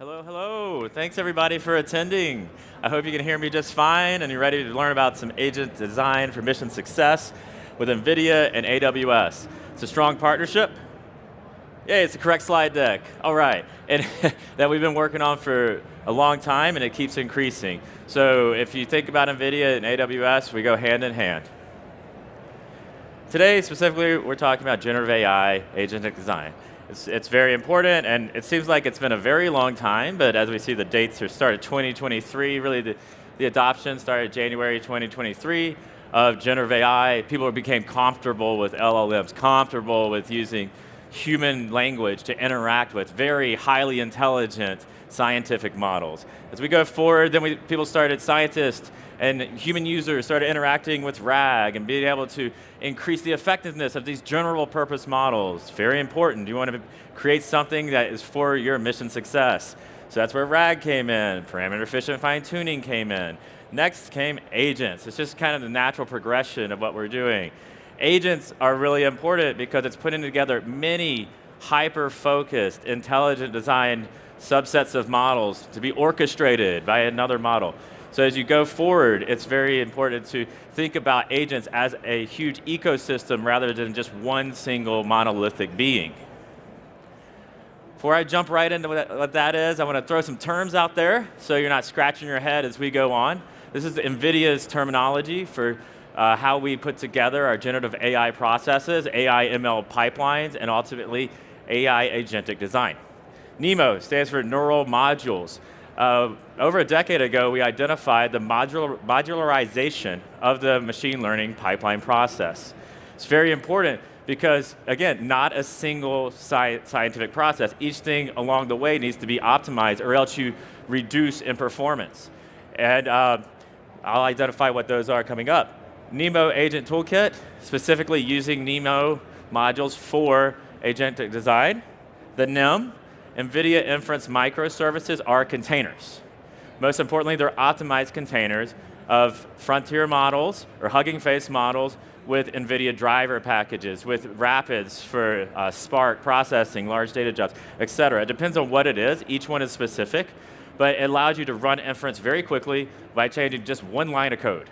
Hello, hello. Thanks everybody for attending. I hope you can hear me just fine and you're ready to learn about some agent design for mission success with NVIDIA and AWS. It's a strong partnership. Yay, it's the correct slide deck. All right, and that we've been working on for a long time and it keeps increasing. So if you think about NVIDIA and AWS, we go hand in hand. Today, specifically, we're talking about generative AI, agentic design. It's very important, and it seems like it's been a very long time, but as we see, the dates are started 2023, really the adoption started January 2023 of generative AI. People became comfortable with LLMs, comfortable with using human language to interact with very highly intelligent scientific models. As we go forward, then scientists and human users started interacting with RAG and being able to increase the effectiveness of these general purpose models. Very important. You want to create something that is for your mission success. So that's where RAG came in, parameter efficient fine tuning came in. Next came agents. It's just kind of the natural progression of what we're doing. Agents are really important because it's putting together many hyper-focused, intelligent designed subsets of models to be orchestrated by another model. So as you go forward, it's very important to think about agents as a huge ecosystem rather than just one single monolithic being. Before I jump right into what that is, I want to throw some terms out there so you're not scratching your head as we go on. This is NVIDIA's terminology for how we put together our generative AI processes, AI ML pipelines, and ultimately AI agentic design. NEMO stands for neural modules. Over a decade ago, we identified the modularization of the machine learning pipeline process. It's very important because, again, not a single scientific process. Each thing along the way needs to be optimized or else you reduce in performance. And I'll identify what those are coming up. NEMO Agent Toolkit, specifically using NEMO modules for agentic design. The NIM, NVIDIA Inference Microservices, are containers. Most importantly, they're optimized containers of frontier models or Hugging Face models with NVIDIA driver packages, with Rapids for Spark processing, large data jobs, et cetera. It depends on what it is. Each one is specific, but it allows you to run inference very quickly by changing just one line of code.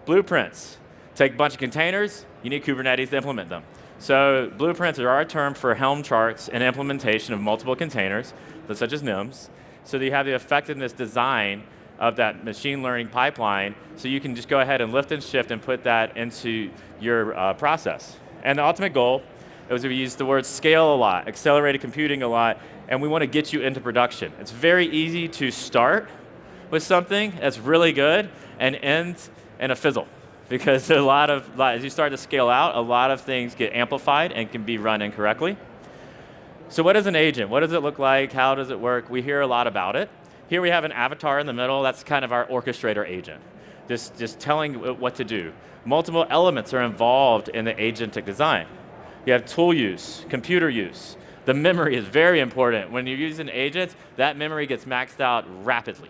Blueprints. Take a bunch of containers, you need Kubernetes to implement them. So blueprints are our term for Helm charts and implementation of multiple containers, such as NIMs, so that you have the effectiveness design of that machine learning pipeline, so you can just go ahead and lift and shift and put that into your process. And the ultimate goal is we use the word scale a lot, accelerated computing a lot, and we want to get you into production. It's very easy to start with something that's really good and end in a fizzle. Because as you start to scale out, a lot of things get amplified and can be run incorrectly. So what is an agent? What does it look like? How does it work? We hear a lot about it. Here we have an avatar in the middle. That's kind of our orchestrator agent, just telling what to do. Multiple elements are involved in the agentic design. You have tool use, computer use. The memory is very important. When you're using agents, that memory gets maxed out rapidly.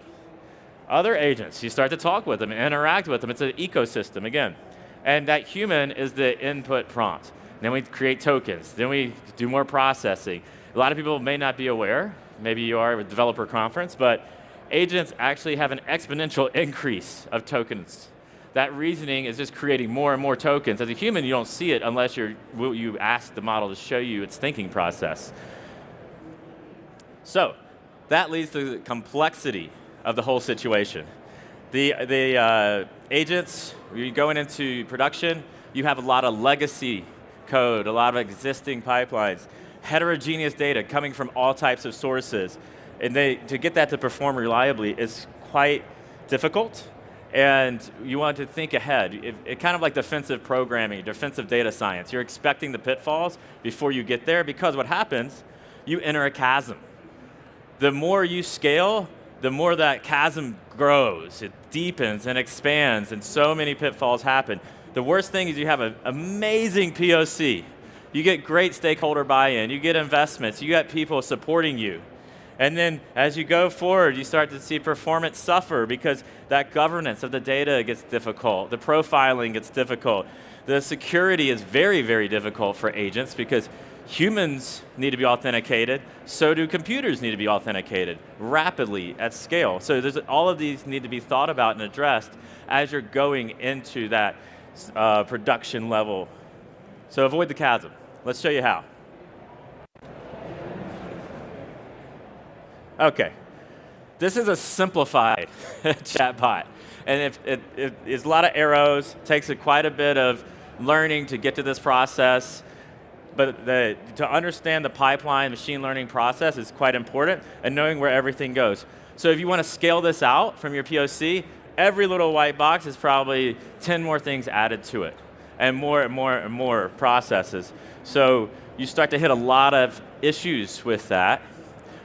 Other agents, you start to talk with them and interact with them. It's an ecosystem, again. And that human is the input prompt. Then we create tokens. Then we do more processing. A lot of people may not be aware, maybe you are with developer conference, but agents actually have an exponential increase of tokens. That reasoning is just creating more and more tokens. As a human, you don't see it unless you ask the model to show you its thinking process. So that leads to the complexity of the whole situation. The agents, you're going into production, you have a lot of legacy code, a lot of existing pipelines, heterogeneous data coming from all types of sources. And to get that to perform reliably is quite difficult. And you want to think ahead. It kind of like defensive programming, defensive data science. You're expecting the pitfalls before you get there, because what happens, you enter a chasm. The more you scale, the more that chasm grows. It deepens and expands, and so many pitfalls happen. The worst thing is you have an amazing POC. You get great stakeholder buy-in, you get investments, you get people supporting you. And then as you go forward, you start to see performance suffer because that governance of the data gets difficult, the profiling gets difficult. The security is very, very difficult for agents because Humans need to be authenticated, so do computers need to be authenticated rapidly at scale. So all of these need to be thought about and addressed as you're going into that production level. So avoid the chasm. Let's show you how. Okay, this is a simplified chatbot. And it's a lot of arrows, takes quite a bit of learning to get to this process. But to understand the pipeline machine learning process is quite important, and knowing where everything goes. So if you want to scale this out from your POC, every little white box is probably 10 more things added to it, and more and more and more processes. So you start to hit a lot of issues with that,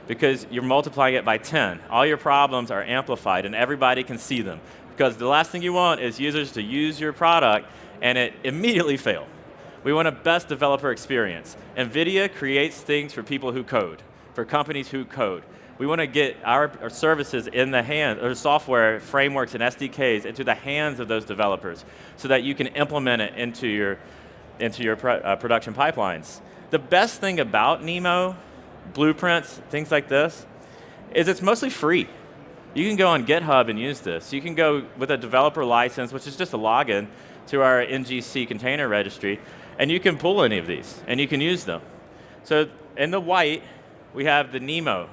because you're multiplying it by 10. All your problems are amplified, and everybody can see them. Because the last thing you want is users to use your product, and it immediately fail. We want a best developer experience. NVIDIA creates things for people who code, for companies who code. We want to get our services in the hands, or software frameworks and SDKs into the hands of those developers, so that you can implement it into your production pipelines. The best thing about Nemo, blueprints, things like this, is it's mostly free. You can go on GitHub and use this. You can go with a developer license, which is just a login to our NGC container registry, and you can pull any of these, and you can use them. So in the white, we have the Nemo.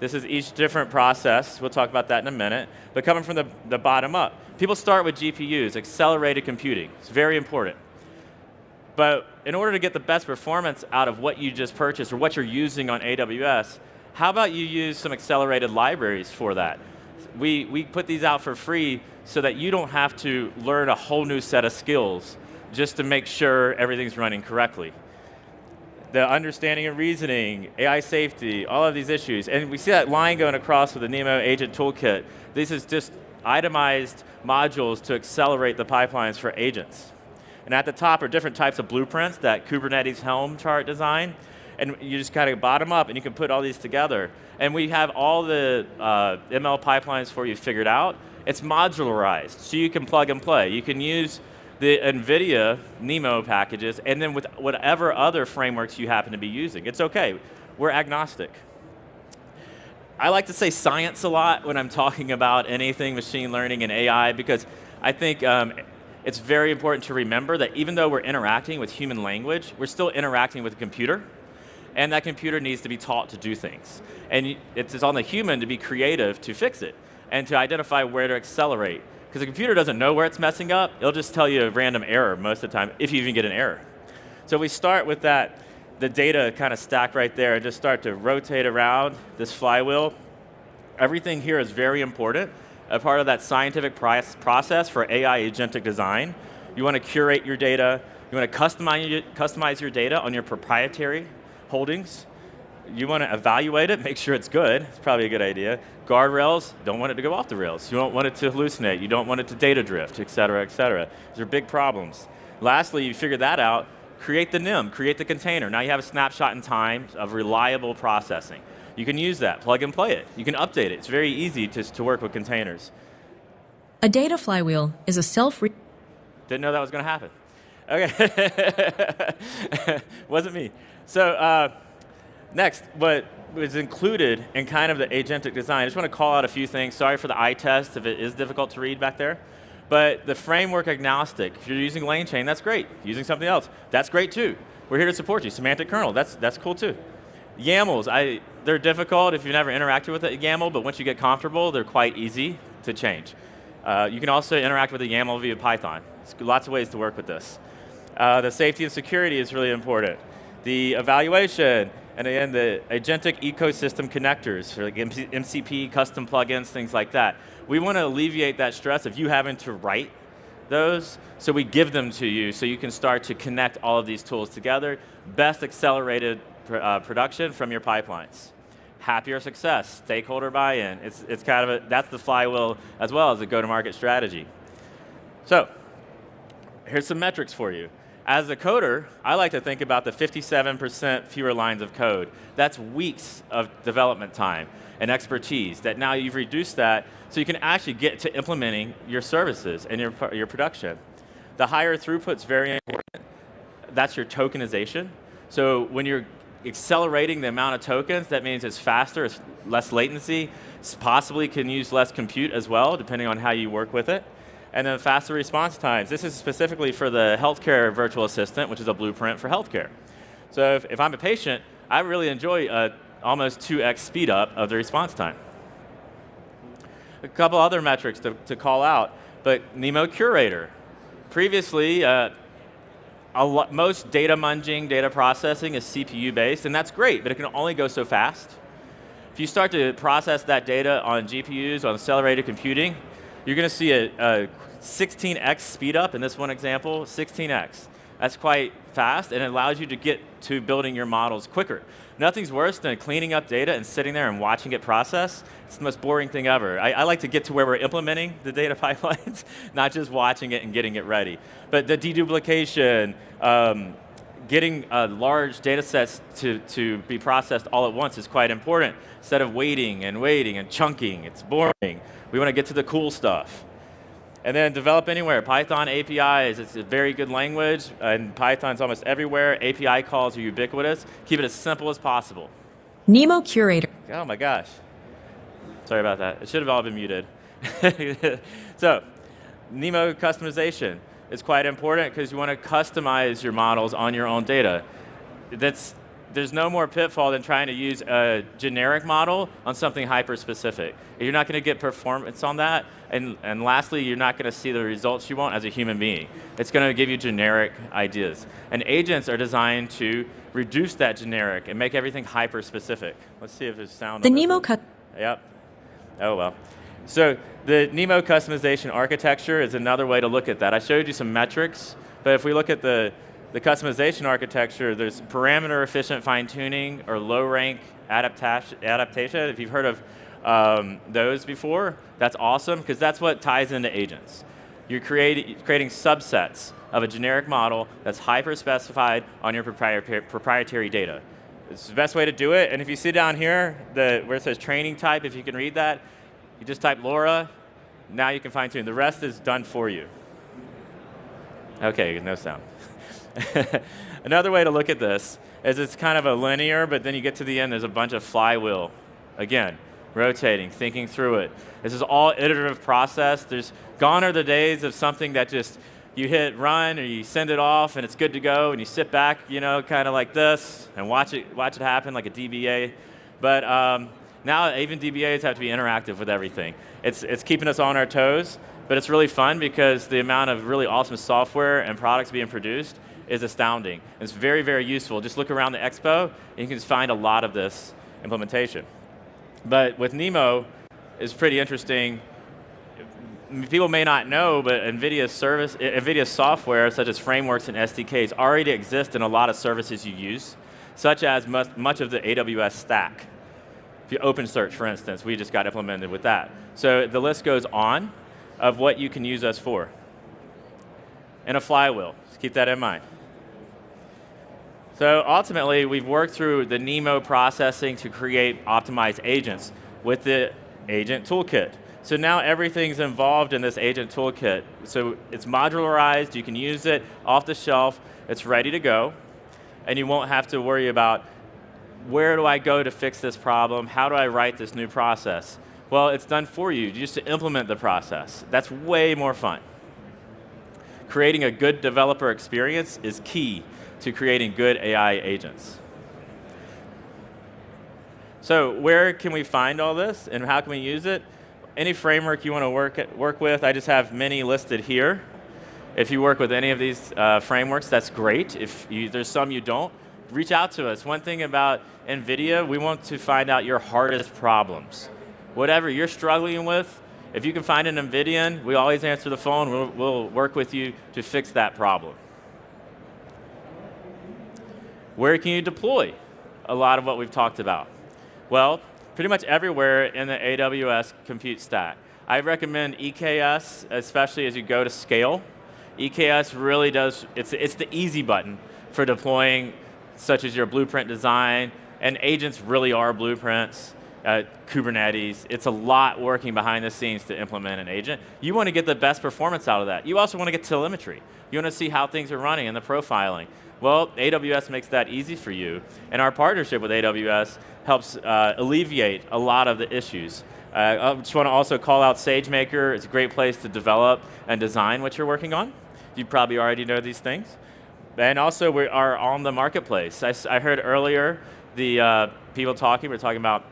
This is each different process. We'll talk about that in a minute. But coming from the bottom up, people start with GPUs, accelerated computing. It's very important. But in order to get the best performance out of what you just purchased or what you're using on AWS, how about you use some accelerated libraries for that? We put these out for free so that you don't have to learn a whole new set of skills just to make sure everything's running correctly. The understanding and reasoning, AI safety, all of these issues. And we see that line going across with the Nemo Agent Toolkit. This is just itemized modules to accelerate the pipelines for agents. And at the top are different types of blueprints, that Kubernetes Helm chart design. And you just kind of bottom up, and you can put all these together. And we have all the ML pipelines for you figured out. It's modularized, so you can plug and play. You can use the NVIDIA Nemo packages, and then with whatever other frameworks you happen to be using. It's okay. We're agnostic. I like to say science a lot when I'm talking about anything machine learning and AI, because I think it's very important to remember that even though we're interacting with human language, we're still interacting with a computer. And that computer needs to be taught to do things. And it's on the human to be creative to fix it and to identify where to accelerate. Because the computer doesn't know where it's messing up. It'll just tell you a random error most of the time, if you even get an error. So we start with that, the data kind of stacked right there, and just start to rotate around this flywheel. Everything here is very important. A part of that scientific process for AI agentic design. You want to curate your data. You want to customize your data on your proprietary holdings. You want to evaluate it, make sure it's good. It's probably a good idea. Guardrails, don't want it to go off the rails. You don't want it to hallucinate. You don't want it to data drift, et cetera, et cetera. These are big problems. Lastly, you figure that out, create the NIM, create the container. Now you have a snapshot in time of reliable processing. You can use that, plug and play it. You can update it. It's very easy to work with containers. A data flywheel is a Didn't know that was going to happen. Okay. Wasn't me. So next, what was included in kind of the agentic design, I just want to call out a few things. Sorry for the eye test if it is difficult to read back there. But the framework agnostic, if you're using LangChain, that's great. Using something else, that's great too. We're here to support you. Semantic kernel, that's cool too. YAMLs, they're difficult if you've never interacted with a YAML, but once you get comfortable, they're quite easy to change. You can also interact with a YAML via Python. There's lots of ways to work with this. The safety and security is really important. The evaluation, and again, the agentic ecosystem connectors, for like MCP, custom plugins, things like that. We want to alleviate that stress of you having to write those, so we give them to you so you can start to connect all of these tools together. Best accelerated production from your pipelines. Happier success, stakeholder buy-in. It's kind of that's the flywheel as well as a go-to-market strategy. So here's some metrics for you. As a coder, I like to think about the 57% fewer lines of code. That's weeks of development time and expertise that now you've reduced that so you can actually get to implementing your services and your production. The higher throughput's very important. That's your tokenization. So when you're accelerating the amount of tokens, that means it's faster, it's less latency, possibly can use less compute as well, depending on how you work with it. And then faster response times. This is specifically for the healthcare virtual assistant, which is a blueprint for healthcare. So if I'm a patient, I really enjoy almost 2x speed up of the response time. A couple other metrics to call out, but Nemo Curator. Previously, most data munging, data processing is CPU based, and that's great, but it can only go so fast. If you start to process that data on GPUs, on accelerated computing, you're going to see a 16x speed up in this one example, 16x. That's quite fast, and it allows you to get to building your models quicker. Nothing's worse than cleaning up data and sitting there and watching it process. It's the most boring thing ever. I like to get to where we're implementing the data pipelines, not just watching it and getting it ready. But the deduplication, getting large data sets to be processed all at once is quite important. Instead of waiting and chunking, it's boring. We want to get to the cool stuff. And then develop anywhere. Python APIs, it's a very good language, and Python's almost everywhere. API calls are ubiquitous. Keep it as simple as possible. Nemo Curator. Oh my gosh. Sorry about that. It should have all been muted. So, Nemo customization is quite important because you want to customize your models on your own data. There's no more pitfall than trying to use a generic model on something hyper-specific. You're not going to get performance on that, and lastly, you're not going to see the results you want as a human being. It's going to give you generic ideas. And agents are designed to reduce that generic and make everything hyper-specific. Let's see if there's sound. The Nemo cut. Yep. Oh, well. So the Nemo customization architecture is another way to look at that. I showed you some metrics, but if we look at the customization architecture, there's parameter-efficient fine-tuning or low-rank adaptation. If you've heard of those before, that's awesome, because that's what ties into agents. You're creating subsets of a generic model that's hyper-specified on your proprietary data. It's the best way to do it, and if you see down here, where it says training type, if you can read that, you just type LoRa, now you can fine-tune. The rest is done for you. Okay, no sound. Another way to look at this is it's kind of a linear, but then you get to the end, there's a bunch of flywheel. Again, rotating, thinking through it. This is all iterative process. Gone are the days of something that just you hit run or you send it off and it's good to go and you sit back, kind of like this and watch it happen like a DBA. But now even DBAs have to be interactive with everything. It's keeping us on our toes, but it's really fun because the amount of really awesome software and products being produced is astounding. It's very, very useful. Just look around the expo, and you can just find a lot of this implementation. But with Nemo, it's pretty interesting. People may not know, but NVIDIA software, such as frameworks and SDKs, already exist in a lot of services you use, such as much of the AWS stack. If you OpenSearch, for instance, we just got implemented with that. So the list goes on of what you can use us for. And a flywheel, just keep that in mind. So ultimately, we've worked through the Nemo processing to create optimized agents with the agent toolkit. So now everything's involved in this agent toolkit. So it's modularized, you can use it off the shelf, it's ready to go, and you won't have to worry about where do I go to fix this problem, how do I write this new process? Well, it's done for you, just to implement the process. That's way more fun. Creating a good developer experience is key to creating good AI agents. So where can we find all this and how can we use it? Any framework you want to work with, I just have many listed here. If you work with any of these frameworks, that's great. If there's some you don't, reach out to us. One thing about NVIDIA, we want to find out your hardest problems. Whatever you're struggling with, if you can find an NVIDIAN, we always answer the phone. We'll work with you to fix that problem. Where can you deploy a lot of what we've talked about? Well, pretty much everywhere in the AWS compute stack. I recommend EKS, especially as you go to scale. EKS really does, it's the easy button for deploying, such as your blueprint design, and agents really are blueprints. Kubernetes, it's a lot working behind the scenes to implement an agent. You want to get the best performance out of that. You also want to get telemetry. You want to see how things are running and the profiling. Well, AWS makes that easy for you, and our partnership with AWS helps alleviate a lot of the issues. I just want to also call out SageMaker. It's a great place to develop and design what you're working on. You probably already know these things. And also, we are on the marketplace. I heard earlier the people talking, we're talking about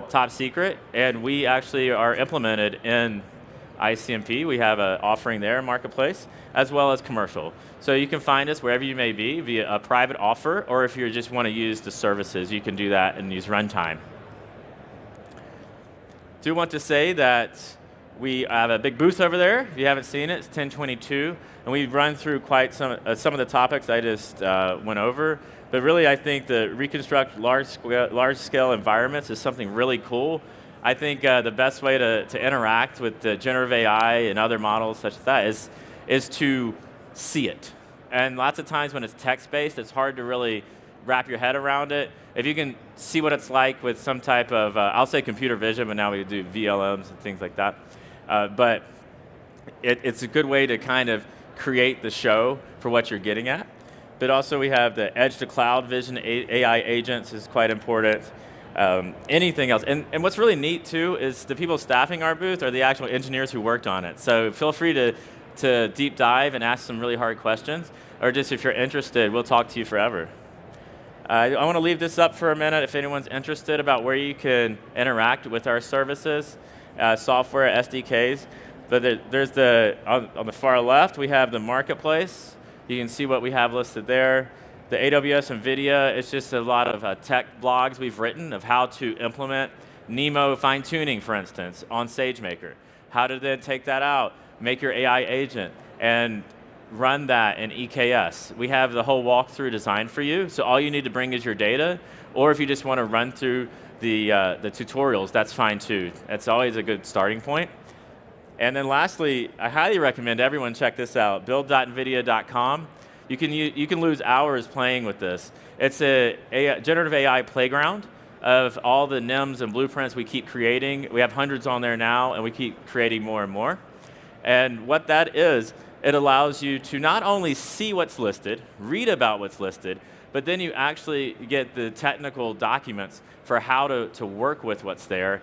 top secret, and we actually are implemented in ICMP. We have an offering there in marketplace, as well as commercial. So you can find us wherever you may be via a private offer, or if you just want to use the services, you can do that and use runtime. Do want to say that we have a big booth over there. If you haven't seen it, it's 1022, and we've run through quite some of the topics I just went over. But really, I think the reconstruct large-scale environments is something really cool. I think the best way to interact with the generative AI and other models such as that is to see it. And lots of times when it's text-based, it's hard to really wrap your head around it. If you can see what it's like with some type of, I'll say computer vision, but now we do VLMs and things like that. But it's a good way to kind of create the show for what you're getting at. But also we have the edge to cloud vision, AI agents is quite important. Anything else. And what's really neat too is the people staffing our booth are the actual engineers who worked on it. So feel free to deep dive and ask some really hard questions, or just if you're interested, we'll talk to you forever. I want to leave this up for a minute if anyone's interested about where you can interact with our services, software, SDKs. But there's on the far left, we have the marketplace. You can see what we have listed there. The AWS NVIDIA, it's just a lot of tech blogs we've written of how to implement NeMo fine-tuning, for instance, on SageMaker. How to then take that out, make your AI agent, and run that in EKS. We have the whole walkthrough design for you, so all you need to bring is your data, or if you just want to run through the tutorials, that's fine too. That's always a good starting point. And then lastly, I highly recommend everyone check this out, build.nvidia.com. You can lose hours playing with this. It's a generative AI playground of all the NIMs and blueprints we keep creating. We have hundreds on there now, and we keep creating more and more. And what that is, it allows you to not only see what's listed, read about what's listed, but then you actually get the technical documents for how to work with what's there,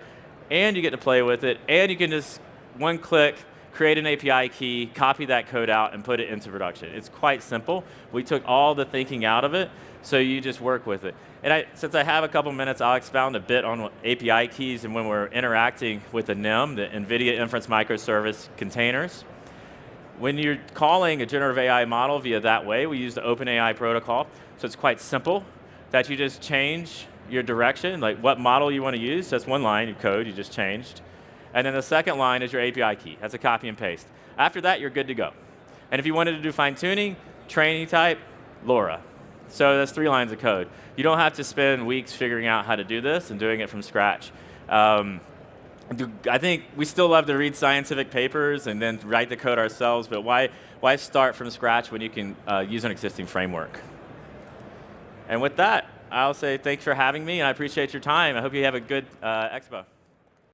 and you get to play with it, and you can just one click, create an API key, copy that code out, and put it into production. It's quite simple. We took all the thinking out of it, so you just work with it. And since I have a couple minutes, I'll expound a bit on API keys and when we're interacting with the NIM, the NVIDIA Inference Microservice Containers. When you're calling a generative AI model via that way, we use the OpenAI protocol, so it's quite simple that you just change your direction, like what model you want to use. That's one line of code you just changed. And then the second line is your API key. That's a copy and paste. After that, you're good to go. And if you wanted to do fine-tuning, training type, LoRa. So that's 3 lines of code. You don't have to spend weeks figuring out how to do this and doing it from scratch. I think we still love to read scientific papers and then write the code ourselves, but why start from scratch when you can use an existing framework? And with that, I'll say thanks for having me, and I appreciate your time. I hope you have a good expo.